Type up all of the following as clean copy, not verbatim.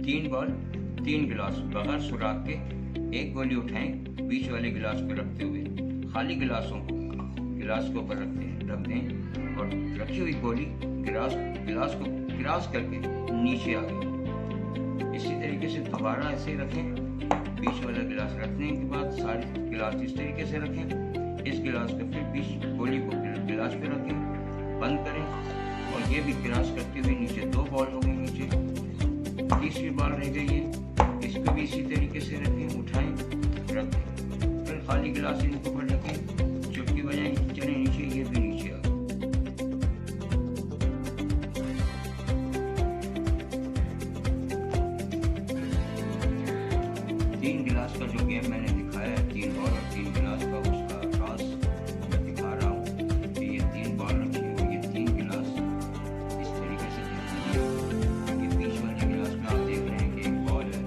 3 ball 3 गिलास बगैर सुराख के एक गोली उठाएं, बीच वाले गिलास पर रखते हुए खाली गिलास को ऊपर रख दें और रखी हुई गोली गिलास को क्रॉस करके नीचे आ गई। इसी तरीके से दोबारा ऐसे रखें, बीच वाला गिलास रखने के बाद सारे गिलास इस तरीके से रखें, इस गिलास को फिर बीच गोली को गिलास पे रखें, बंद करें और ये भी क्रॉस करते हुए नीचे 2 बॉल हो गई, नीचे तीसरी बॉल रह गई है, इसको भी इसी तरीके से रखें, उठाएं, रख दें, फिर खाली गिलास इनको ऊपर रखें, चुटकी बजाएं, चले नीचे, ये भी नीचे आ गए। तीन गिलास का जो गेम मैंने दिखाया है, 3 बॉल और 3 गिलास का, उसका क्रॉस मैं दिखा रहा हूँ कि ये 3 बॉल रखी और ये 3 गिलास इस तरीके से रखी। ये बीच वाले गिलास में आप देख रहे हैं कि एक बॉल है,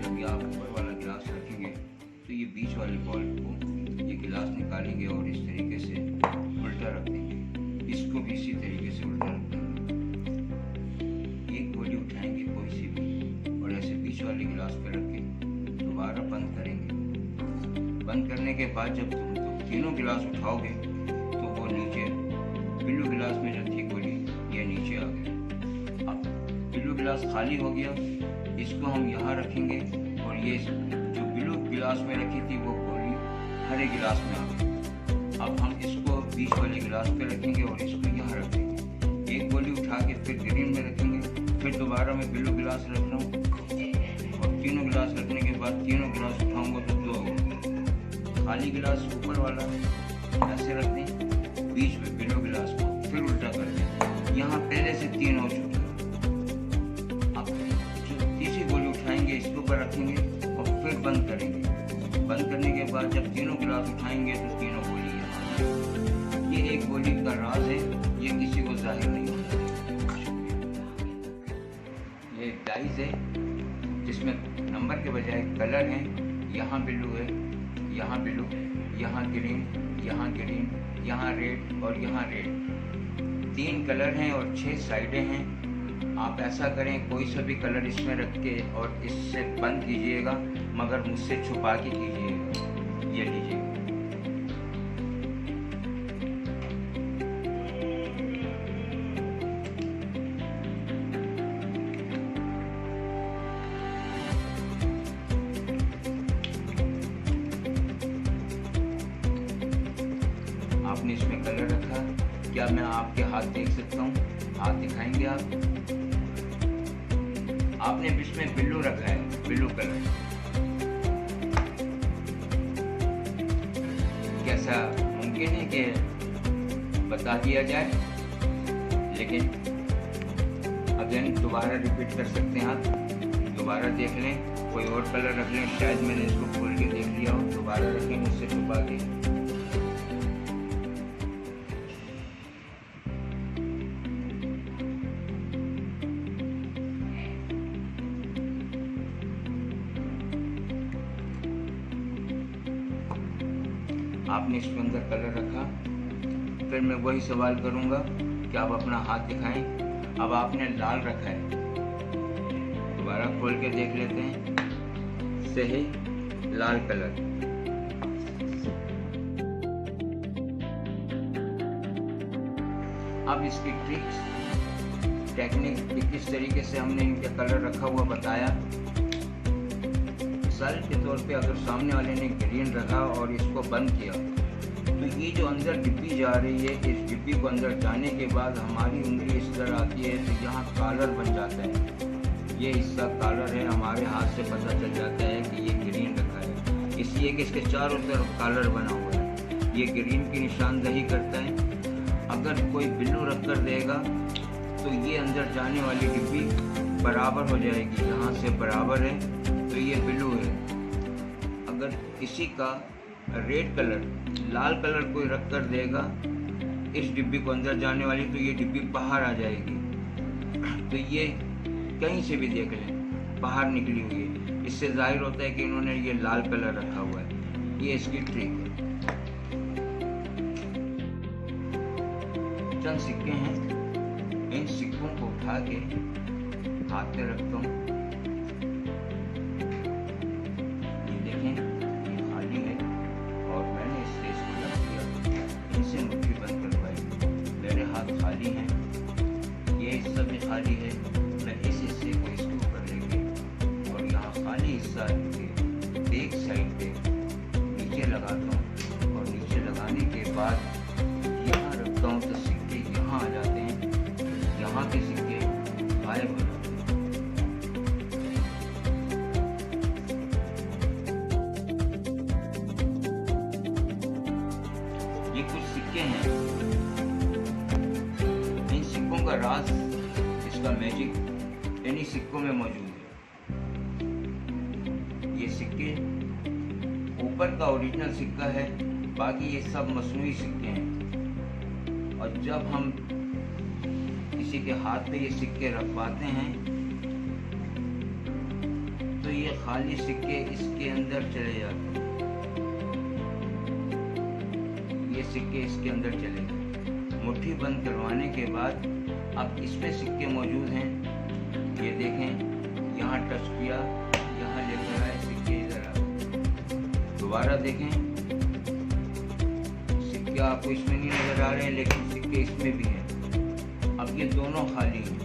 जब ये आप ऊपर वाला गिलास रखेंगे तो ये बीच वाली बॉल को ये गिलास निकालेंगे और इस तरीके से उल्टा रख देंगे, इसको भी इसी तरीके से उल्टा रख देंगे, एक गोली उठाएंगे कोई सी भी और ऐसे बीच वाले गिलास पे रख के दोबारा बंद करेंगे। बंद करने के बाद जब तुम तीनों गिलास उठाओगे तो वो नीचे बिल्लू गिलास में रखी गोली ये नीचे आ गई। अब बिल्लू गिलास खाली हो गया, इसको हम यहाँ रखेंगे और ये जो बिल्लू गिलास में रखी थी वो गोली हरे गिलास में आ गई। अब हम इसको बीच वाले गिलास पे रखेंगे और इसको यहाँ रख देंगे, एक गोली उठा के फिर ग्रीन में रखेंगे, फिर दोबारा मैं बिल्लू गिलास रख रहा हूँ और तीनों गिलास रखने के बाद तीनों गिलास उठाऊंगा तो 2 होंगे। खाली गिलास ऊपर वाला ऐसे रख दें, बीच में बिल्लू गिलास को फिर उल्टा कर दें, यहाँ पहले से 3 हो चुके हैं। अब जो तीसरी गोली उठाएंगे इसके ऊपर रखेंगे और फिर बंद करेंगे। बंद करने के बाद जब तीनों गिलास उठाएंगे तो तीनों गोली यहाँ। ये एक गोली का राज है, ये किसी को जाहिर नहीं होता। ये डाइज है जिसमें नंबर के बजाय कलर हैं, यहाँ बिल्लू है, यहाँ बिल्लू, यहाँ ग्रीन, यहाँ ग्रीन, यहाँ रेड और यहाँ रेड। 3 कलर हैं और 6 साइडें हैं। आप ऐसा करें, कोई सा भी कलर इसमें रख के और इससे बंद कीजिएगा, मगर मुझसे छुपा के कीजिएगा। ये लीजिए, आपने इसमें कलर रखा। क्या मैं आपके हाथ देख सकता हूँ? हाथ दिखाएंगे आप? आपने इसमें बिल्लू रखा है, बिल्लू कलर। कैसा मुमकिन है कि बता दिया जाए? लेकिन अगेन दोबारा रिपीट कर सकते हैं आप, दोबारा देख लें, कोई और कलर रख लें, शायद मैंने इसको खोल के देख लिया हो, दोबारा रखें मुझसे छुपा के। आपने इसके अंदर कलर रखा, फिर मैं वही सवाल करूंगा कि आप अपना हाथ दिखाएं। अब आपने लाल रखा है, दोबारा खोल के देख लेते हैं, सही लाल कलर। अब इसकी ट्रिक्स टेक्निक किस तरीके से हमने इनका कलर रखा हुआ बताया। मिसाल के तौर पे अगर सामने वाले ने ग्रीन रखा और इसको बंद किया तो ये जो अंदर डिब्बी जा रही है, इस डिब्बी को अंदर जाने के बाद हमारी उंगली इस तरह आती है तो यहाँ कॉलर बन जाता है। ये हिस्सा कॉलर है, हमारे हाथ से पता चल जाता है कि ये ग्रीन रखा है, इसलिए कि इसके चारों तरफ कॉलर बना हुआ है। ये ग्रीन की निशानदही करता है। अगर कोई बिल्लू रख कर देगा तो ये अंदर जाने वाली डिब्बी बराबर हो जाएगी, यहाँ से बराबर है तो ये ब्लू है। अगर किसी का रेड कलर, लाल कलर कोई रख कर देगा इस डिब्बी को अंदर जाने वाली, तो ये डिब्बी बाहर आ जाएगी। तो ये कहीं से भी देख लें बाहर निकली हुई है, इससे जाहिर होता है कि इन्होंने ये लाल कलर रखा हुआ है। ये इसकी ट्रिक है। चंद सिक्के हैं, इन सिक्कों को उठा के हाथ पे रखता हूँ, ये देखें ये खाली है और मैंने इससे इसको लग दिया, इनसे मुट्ठी बंद करवाई। मेरे हाथ खाली हैं, ये हिस्सा भी खाली है। मैं इस हिस्से को इसके ऊपर लेके और यहाँ खाली हिस्सा लेके एक साइड पे नीचे लगाता हूँ और नीचे लगाने के बाद यहाँ रखता हूँ तो सिक्के यहाँ आ जाते हैं, यहाँ के सिक्के गायब हो जाते हैं। ये कुछ सिक्के हैं, इन सिक्कों का राज, इसका मैजिक इन्हीं सिक्कों में मौजूद है। ये सिक्के ऊपर का ओरिजिनल सिक्का है, बाकी ये सब मसनूई सिक्के हैं। और जब हम किसी के हाथ पे ये सिक्के रखवाते हैं तो ये खाली सिक्के इसके अंदर चले जाते हैं, ये सिक्के इसके अंदर चले गए। मुट्ठी बंद करवाने के बाद अब इसमें सिक्के मौजूद हैं, ये देखें, यहाँ टच किया, यहाँ लेकर आए, सिक्के इधर आ गए। दोबारा देखें, सिक्के आपको इसमें नहीं नजर आ रहे हैं लेकिन सिक्के इसमें भी हैं। अब ये दोनों खाली हैं,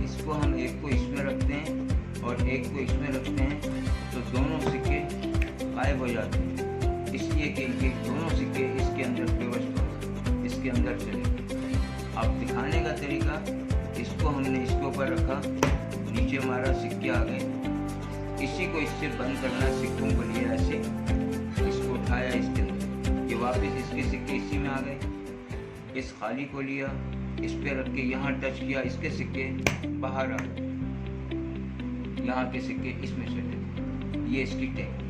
इसको हम एक को इसमें रखते हैं और एक को इसमें रखते हैं तो दोनों सिक्के गायब हो जाते हैं, इसलिए कि ये दोनों सिक्के इसके अंदर प्रविष्ट हो, इसके अंदर चले। अब दिखाने का तरीका, इसको हमने इसके ऊपर रखा, नीचे मारा, सिक्के आ गए। इसी को इससे बंद करना, सिक्कों को लिया ऐसे, इसको उठाया इसके अंदर, ये वापस इसके सिक्के इसी में आ गए। इस खाली को लिया, इस पे रख के यहाँ टच किया, इसके सिक्के बाहर आ गए, यहाँ के सिक्के इसमें चले गए। ये इसकी टेक्निक।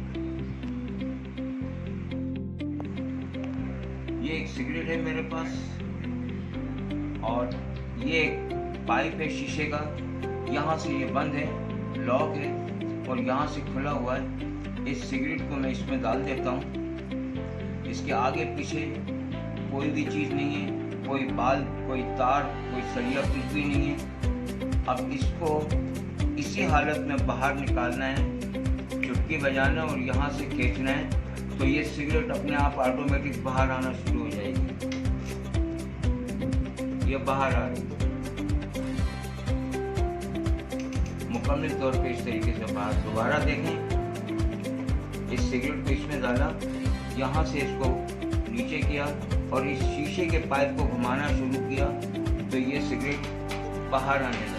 ये एक सिगरेट है मेरे पास और ये एक पाइप है शीशे का, यहाँ से ये बंद है, लॉक है और यहाँ से खुला हुआ है। इस सिगरेट को मैं इसमें डाल देता हूँ। इसके आगे पीछे कोई भी चीज़ नहीं है, कोई बाल, कोई तार, कोई सरिया, कुछ भी नहीं है। अब इसको इसी हालत में बाहर निकालना है, चुटकी बजाना और यहाँ से खींचना है तो ये सिगरेट अपने आप ऑटोमेटिक बाहर आना शुरू हो जाएगी। ये बाहर आ रही है मुकम्मल तौर पे इस तरीके से बाहर। दोबारा देखें, इस सिगरेट को इसमें डाला, यहाँ से इसको नीचे किया और इस शीशे के पाइप को घुमाना शुरू किया तो ये सिगरेट बाहर आने लगी।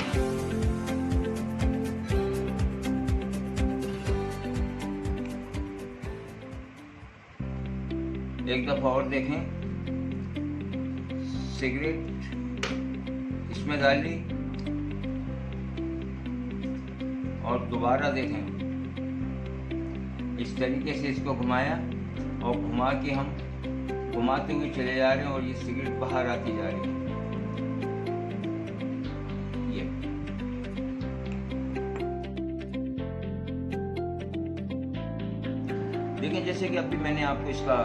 एक दफा और देखें, सिगरेट इसमें डाल ली और दोबारा देखें, इस तरीके से इसको घुमाया और घुमा के हम घुमाते हुए चले जा रहे हैं और ये सिगरेट बाहर आती जा रही है। ये देखें, जैसे कि अभी मैंने आपको इसका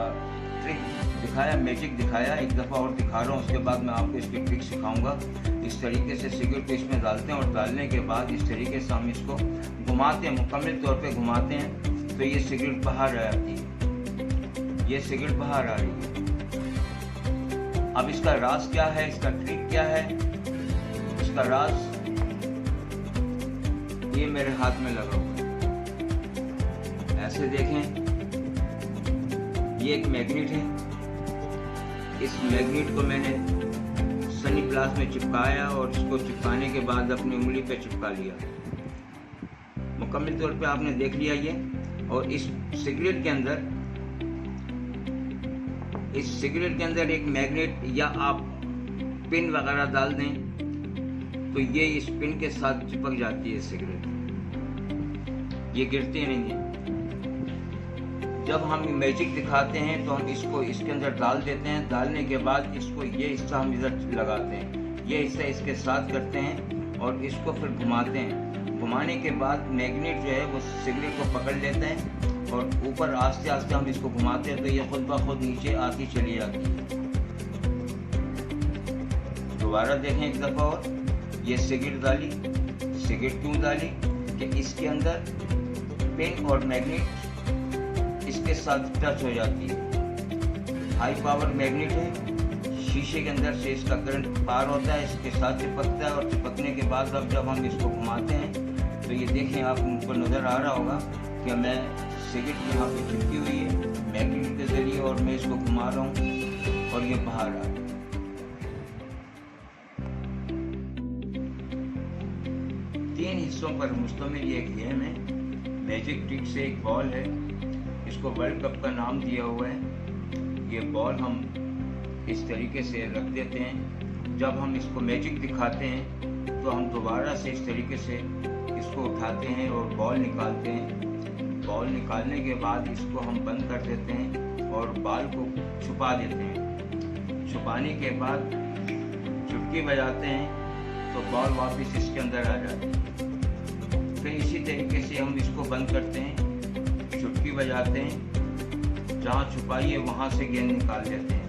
ट्रिक दिखाया, मैजिक दिखाया, एक दफ़ा और दिखा रहा हूँ, उसके बाद मैं आपको इसकी ट्रिक सिखाऊंगा। इस तरीके से सिगरेट को इसमें डालते हैं और डालने के बाद इस तरीके से हम इसको घुमाते हैं, मुकम्मल तौर पे घुमाते हैं तो ये सिगरेट बाहर आ जाती है, ये सिगरेट बाहर आ रही है। अब इसका राज क्या है, इसका ट्रिक क्या है? इसका राज ये मेरे हाथ में लगा हुआ है, ऐसे देखें, ये एक मैग्नेट है। इस मैग्नेट को मैंने सनी प्लास में चिपकाया और इसको चिपकाने के बाद अपनी उंगली पे चिपका लिया। मुकम्मल तौर पे आपने देख लिया ये। और इस सिगरेट के अंदर एक मैग्नेट या आप पिन वगैरह डाल दें तो ये इस पिन के साथ चिपक जाती है सिगरेट, ये गिरती नहीं है। जब हम मैजिक दिखाते हैं तो हम इसको इसके अंदर डाल देते हैं, डालने के बाद इसको ये हिस्सा हम इधर लगाते हैं, ये हिस्सा इसके साथ करते हैं और इसको फिर घुमाते हैं। घुमाने के बाद मैग्नेट जो है वो सिगरेट को पकड़ लेते हैं और ऊपर आस्ते आस्ते हम इसको घुमाते हैं तो ये खुद ब खुद नीचे आती चली जाती है। दोबारा देखें एक दफ़ा और, ये सिगरेट डाली। सिगरेट क्यों डाली कि इसके अंदर पिन और मैग्नेट इसके साथ टच हो जाती है। हाई पावर मैग्नेट है, शीशे के अंदर से इसका करंट पार होता है, इसके साथ चिपकता है और चिपकने के बाद अब जब हम इसको घुमाते हैं तो ये देखें, आपको नज़र आ रहा होगा कि मैं सिगरेट यहाँ पे चिपकी हुई है मैग्नेट के ज़रिए और मैं इसको घुमा रहा हूँ और ये बाहर आ रहा है। तीन हिस्सों पर मुश्तमिल ये गेम है। मैजिक ट्रिक से एक बॉल है, इसको वर्ल्ड कप का नाम दिया हुआ है। ये बॉल हम इस तरीके से रख देते हैं, जब हम इसको मैजिक दिखाते हैं तो हम दोबारा से इस तरीके से इसको उठाते हैं और बॉल निकालते हैं। बॉल निकालने के बाद इसको हम बंद कर देते हैं और बॉल को छुपा देते हैं। छुपाने के बाद चुटकी बजाते हैं तो बॉल वापस इसके अंदर आ जाती है। फिर इसी तरीके से हम इसको बंद करते हैं, चुटकी बजाते हैं, जहाँ छुपाई है वहाँ से गेंद निकाल लेते हैं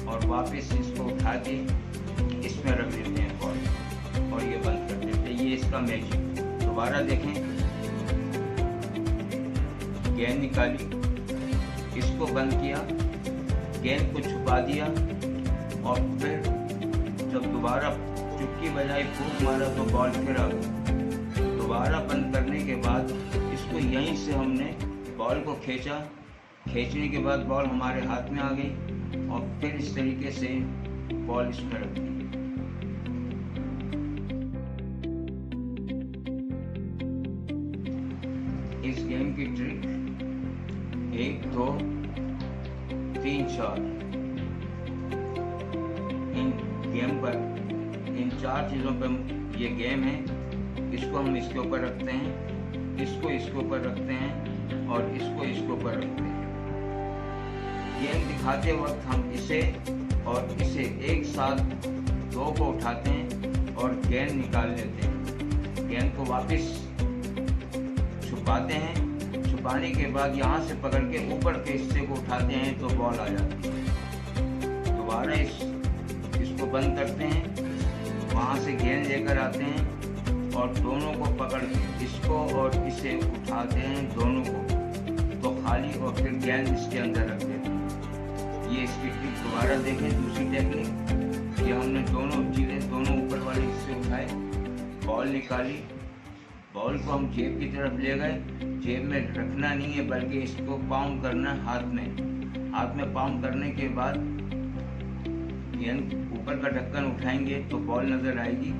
और वापस इसको उठा के इसमें रख देते हैं बॉल और ये बंद कर देते हैं। ये इसका मैजिक। दोबारा देखें, गेंद निकाली, इसको बंद किया, गेंद को छुपा दिया और फिर जब दोबारा चुटकी बजाई, फूंक मारा तो बॉल फिर आ गई। दोबारा बंद करने के बाद इसको यहीं से हमने बॉल को खींचा, खींचने के बाद बॉल हमारे हाथ में आ गई और फिर इस तरीके से बॉल इसमें रख दी। इस गेम की ट्रिक 1 2 3 4, इन गेम पर, इन 4 चीज़ों पर ये गेम है। इसको हम इसके ऊपर रखते हैं, इसको इसके ऊपर रखते हैं और इसको इसके ऊपर रखते हैं। गेम दिखाते वक्त हम इसे और इसे एक साथ दो को उठाते हैं और गेंद निकाल लेते हैं। गेंद को वापस छुपाते हैं, छुपाने के बाद यहाँ से पकड़ के ऊपर के हिस्से को उठाते हैं तो बॉल आ जाती है। दोबारा इसको बंद करते हैं, वहाँ से गेंद लेकर आते हैं और दोनों को पकड़ के इसको और इसे उठाते हैं, दोनों को तो खाली, और फिर गेंद इसके अंदर रख देते हैं। ये इसकी ट्रिक दोबारा देखें। दूसरी टेक्निक, ये हमने दोनों चीज़ें, दोनों ऊपर वाले हिस्से उठाए, बॉल निकाली, बॉल को हम जेब की तरफ ले गए। जेब में रखना नहीं है बल्कि इसको पाम करना है हाथ में। हाथ में पाम करने के बाद गेंद ऊपर का ढक्कन उठाएंगे तो बॉल नज़र आएगी।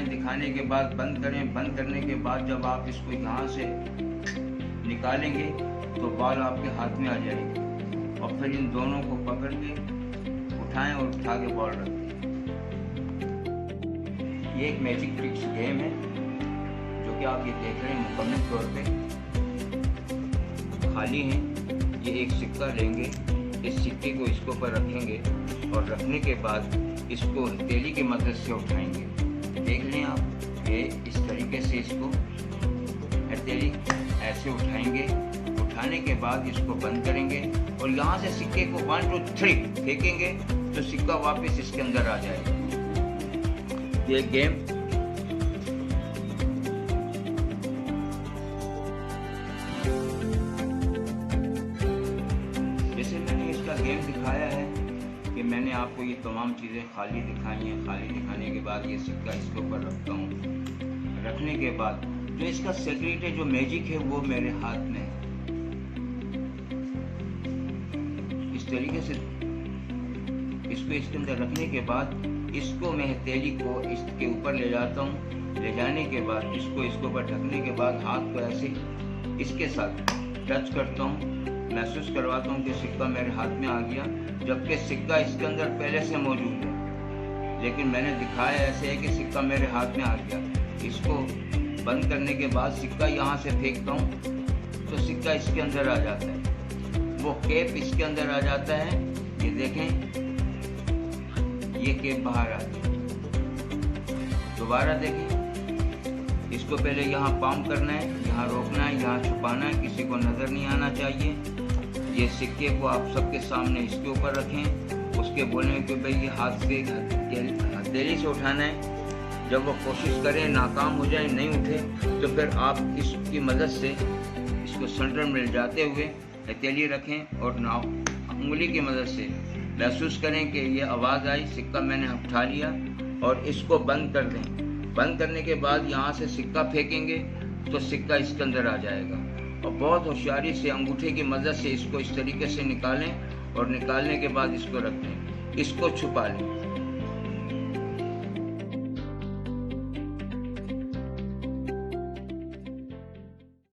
दिखाने के बाद बंद करें। बंद करने के बाद जब आप इसको यहाँ से निकालेंगे तो बॉल आपके हाथ में आ जाएगी और फिर इन दोनों को पकड़ के उठाएं और उठा के बॉल रख दें। ये एक मैजिक ट्रिक्स गेम है जो कि आप ये देख रहे हैं मुकम्मल तौर पे खाली है। ये एक सिक्का लेंगे, इस सिक्के को इसके ऊपर रखेंगे और रखने के बाद इसको हथेली की मदद से उठाएंगे। देख लें आप, ये इस तरीके से इसको हथेली ऐसे उठाएंगे। उठाने के बाद इसको बंद करेंगे और यहाँ से सिक्के को 1 2 3 फेंकेंगे तो सिक्का वापस इसके अंदर आ जाएगा। ये गेम जैसे मैंने इसका गेम दिखाया है कि मैंने आपको ये तमाम चीज़ें खाली दिखाई हैं। खाली दिखाने के बाद ये सिक्का इसके ऊपर रखता हूँ। रखने के बाद जो इसका सीक्रेट है, जो मैजिक है, वो मेरे हाथ में है। इस तरीके से इसको इसके अंदर रखने के बाद इसको मैं हथेली को इसके ऊपर ले जाता हूँ। ले जाने के बाद इसको इसके ऊपर ढकने के बाद हाथ को ऐसे इसके साथ टच करता हूँ, महसूस करवाता हूँ कि सिक्का मेरे हाथ में आ गया, जबकि सिक्का इसके अंदर पहले से मौजूद है। लेकिन मैंने दिखाया ऐसे है कि सिक्का मेरे हाथ में आ गया। इसको बंद करने के बाद सिक्का यहाँ से फेंकता हूँ तो सिक्का इसके अंदर आ जाता है, वो केप इसके अंदर आ जाता है। ये देखें, ये केप बाहर आ गया। दोबारा देखें, इसको पहले यहाँ पाम करना है, यहाँ रोकना है, यहाँ छुपाना है, किसी को नज़र नहीं आना चाहिए। ये सिक्के को आप सबके सामने इसके ऊपर रखें, उसके बोलने के भाई ये हाथ से हथेली से उठाना है। जब वो कोशिश करें, नाकाम हो जाए, नहीं उठे, तो फिर आप इसकी मदद से इसको सेंटर में ले जाते हुए हथेली रखें और उंगली की मदद से महसूस करें कि ये आवाज़ आई, सिक्का मैंने उठा लिया, और इसको बंद कर दें। बंद करने के बाद यहाँ से सिक्का फेंकेंगे तो सिक्का इसके अंदर आ जाएगा, और बहुत होशियारी से अंगूठे की मदद से इसको इस तरीके से निकालें, और निकालने के बाद इसको रख दें। इसको छुपा लें।